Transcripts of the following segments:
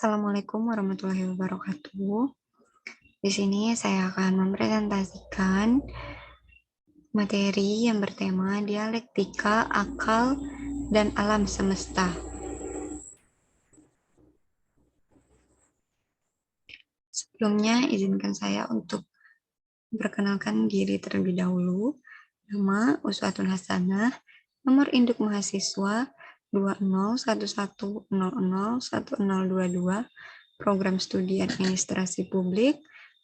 Assalamualaikum warahmatullahi wabarakatuh. Di sini saya akan mempresentasikan materi yang bertema dialektika, akal, dan alam semesta. Sebelumnya, izinkan saya untuk memperkenalkan diri terlebih dahulu. Nama Uswatun Hasanah, nomor induk mahasiswa 2011001022, program studi administrasi publik,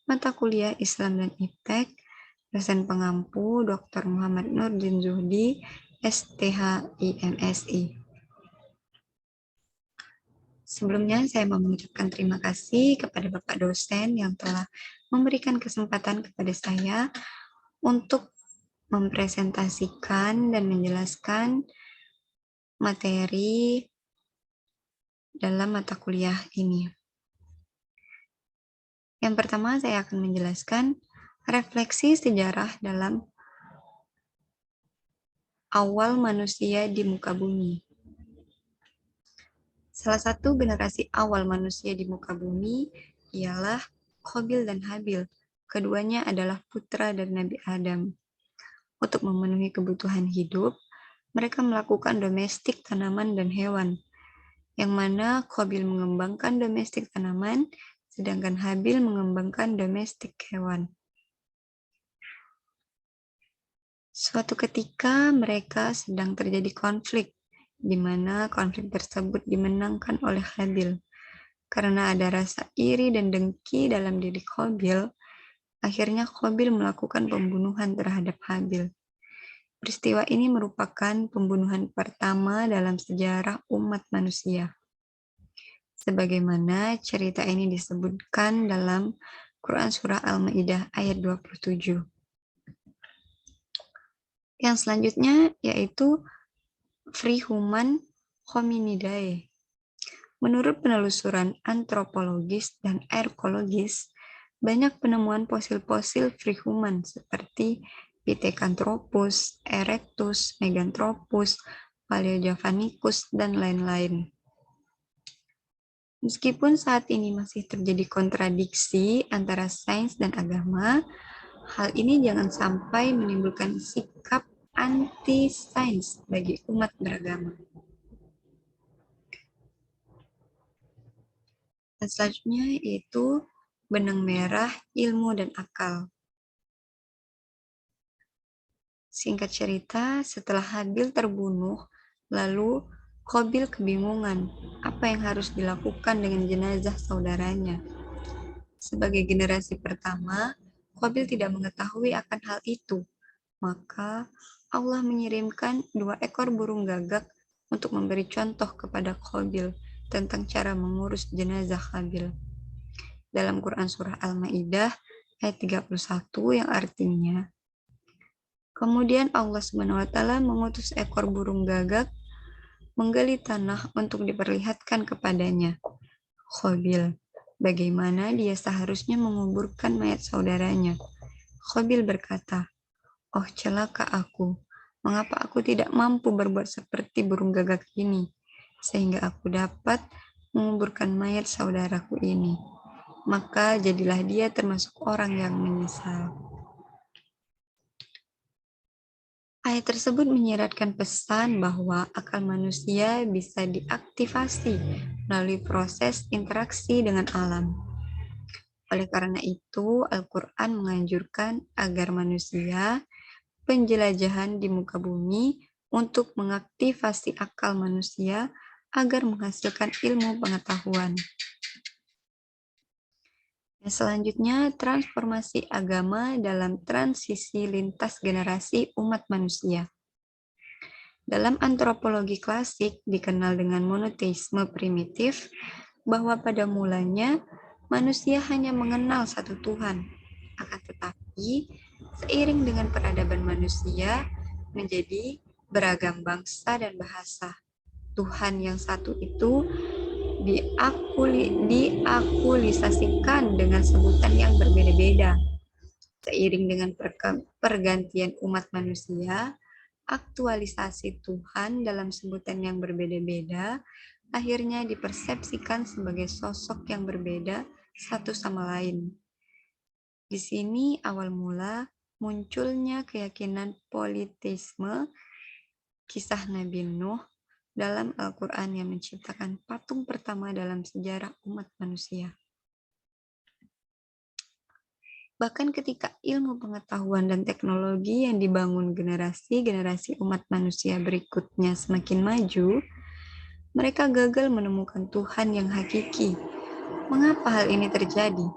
mata kuliah Islam dan Iptek, dosen pengampu Dr. Muhammad Nurdin Zuhdi, STHIMSI. Sebelumnya saya mau mengucapkan terima kasih kepada Bapak dosen yang telah memberikan kesempatan kepada saya untuk mempresentasikan dan menjelaskan materi dalam mata kuliah ini. Yang pertama, saya akan menjelaskan refleksi sejarah dalam awal manusia di muka bumi. Salah satu generasi awal manusia di muka bumi ialah Qabil dan Habil. Keduanya adalah putra dari Nabi Adam. Untuk memenuhi kebutuhan hidup, mereka melakukan domestik tanaman dan hewan, yang mana Qabil mengembangkan domestik tanaman, sedangkan Habil mengembangkan domestik hewan. Suatu ketika mereka sedang terjadi konflik, di mana konflik tersebut dimenangkan oleh Habil. Karena ada rasa iri dan dengki dalam diri Qabil, akhirnya Qabil melakukan pembunuhan terhadap Habil. Peristiwa ini merupakan pembunuhan pertama dalam sejarah umat manusia. Sebagaimana cerita ini disebutkan dalam Quran Surah Al-Ma'idah ayat 27. Yang selanjutnya yaitu Free Human Hominidae. Menurut penelusuran antropologis dan arkeologis, banyak penemuan fosil-fosil free human seperti Pithecanthropus, Erectus, Meganthropus, Paleojavanicus, dan lain-lain. Meskipun saat ini masih terjadi kontradiksi antara sains dan agama, hal ini jangan sampai menimbulkan sikap anti-sains bagi umat beragama. Dan selanjutnya yaitu benang merah ilmu dan akal. Singkat cerita, setelah Habil terbunuh, lalu Qabil kebingungan apa yang harus dilakukan dengan jenazah saudaranya. Sebagai generasi pertama, Qabil tidak mengetahui akan hal itu. Maka Allah mengirimkan 2 ekor burung gagak untuk memberi contoh kepada Qabil tentang cara mengurus jenazah Habil. Dalam Quran Surah Al-Ma'idah ayat 31 yang artinya, kemudian Allah SWT mengutus ekor burung gagak menggali tanah untuk diperlihatkan kepadanya, Qabil, bagaimana dia seharusnya menguburkan mayat saudaranya. Qabil berkata, "Oh celaka aku, mengapa aku tidak mampu berbuat seperti burung gagak ini, sehingga aku dapat menguburkan mayat saudaraku ini." Maka jadilah dia termasuk orang yang menyesal. Ayat tersebut menyiratkan pesan bahwa akal manusia bisa diaktifasi melalui proses interaksi dengan alam. Oleh karena itu, Al-Quran menganjurkan agar manusia penjelajahan di muka bumi untuk mengaktifasi akal manusia agar menghasilkan ilmu pengetahuan. Selanjutnya, transformasi agama dalam transisi lintas generasi umat manusia. Dalam antropologi klasik dikenal dengan monoteisme primitif, bahwa pada mulanya manusia hanya mengenal satu Tuhan. Akan tetapi, seiring dengan peradaban manusia menjadi beragam bangsa dan bahasa, Tuhan yang satu itu diakulisasikan dengan sebutan yang berbeda-beda. Seiring dengan pergantian umat manusia, aktualisasi Tuhan dalam sebutan yang berbeda-beda akhirnya dipersepsikan sebagai sosok yang berbeda satu sama lain. Di sini awal mula munculnya keyakinan politeisme, kisah Nabi Nuh dalam Al-Quran yang menciptakan patung pertama dalam sejarah umat manusia. Bahkan ketika ilmu pengetahuan dan teknologi yang dibangun generasi-generasi umat manusia berikutnya semakin maju, mereka gagal menemukan Tuhan yang hakiki. Mengapa hal ini terjadi?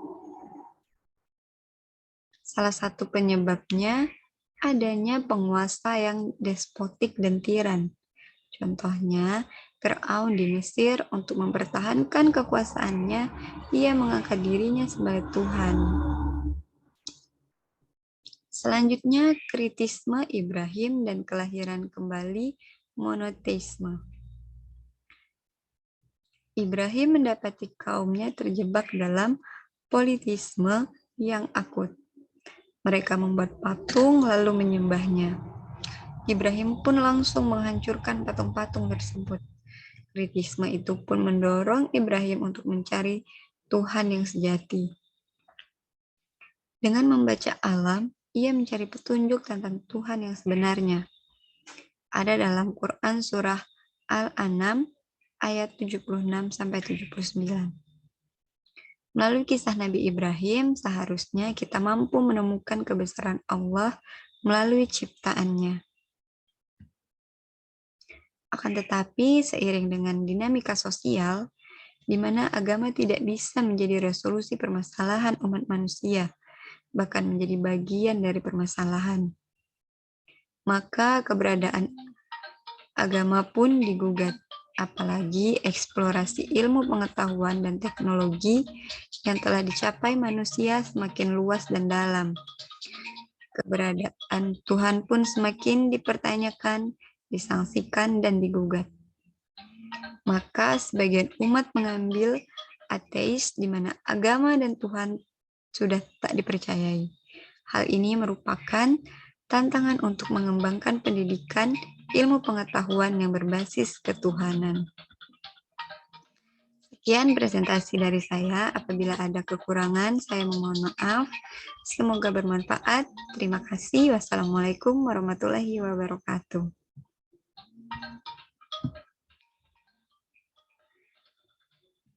Salah satu penyebabnya adanya penguasa yang despotik dan tiran. Contohnya, Fir'aun di Mesir untuk mempertahankan kekuasaannya, ia mengangkat dirinya sebagai Tuhan. Selanjutnya, kritisme Ibrahim dan kelahiran kembali monoteisme. Ibrahim mendapati kaumnya terjebak dalam politisme yang akut. Mereka membuat patung lalu menyembahnya. Ibrahim pun langsung menghancurkan patung-patung tersebut. Kritisme itu pun mendorong Ibrahim untuk mencari Tuhan yang sejati. Dengan membaca alam, ia mencari petunjuk tentang Tuhan yang sebenarnya. Ada dalam Quran surah Al-An'am ayat 76-79. Melalui kisah Nabi Ibrahim, seharusnya kita mampu menemukan kebesaran Allah melalui ciptaannya. Akan tetapi, seiring dengan dinamika sosial, di mana agama tidak bisa menjadi resolusi permasalahan umat manusia, bahkan menjadi bagian dari permasalahan, maka keberadaan agama pun digugat. Apalagi eksplorasi ilmu pengetahuan dan teknologi yang telah dicapai manusia semakin luas dan dalam. Keberadaan Tuhan pun semakin dipertanyakan, disangsikan, dan digugat. Maka sebagian umat mengambil ateis di mana agama dan Tuhan sudah tak dipercayai. Hal ini merupakan tantangan untuk mengembangkan pendidikan ilmu pengetahuan yang berbasis ketuhanan. Sekian presentasi dari saya. Apabila ada kekurangan, saya memohon maaf. Semoga bermanfaat. Terima kasih. Wassalamualaikum warahmatullahi wabarakatuh.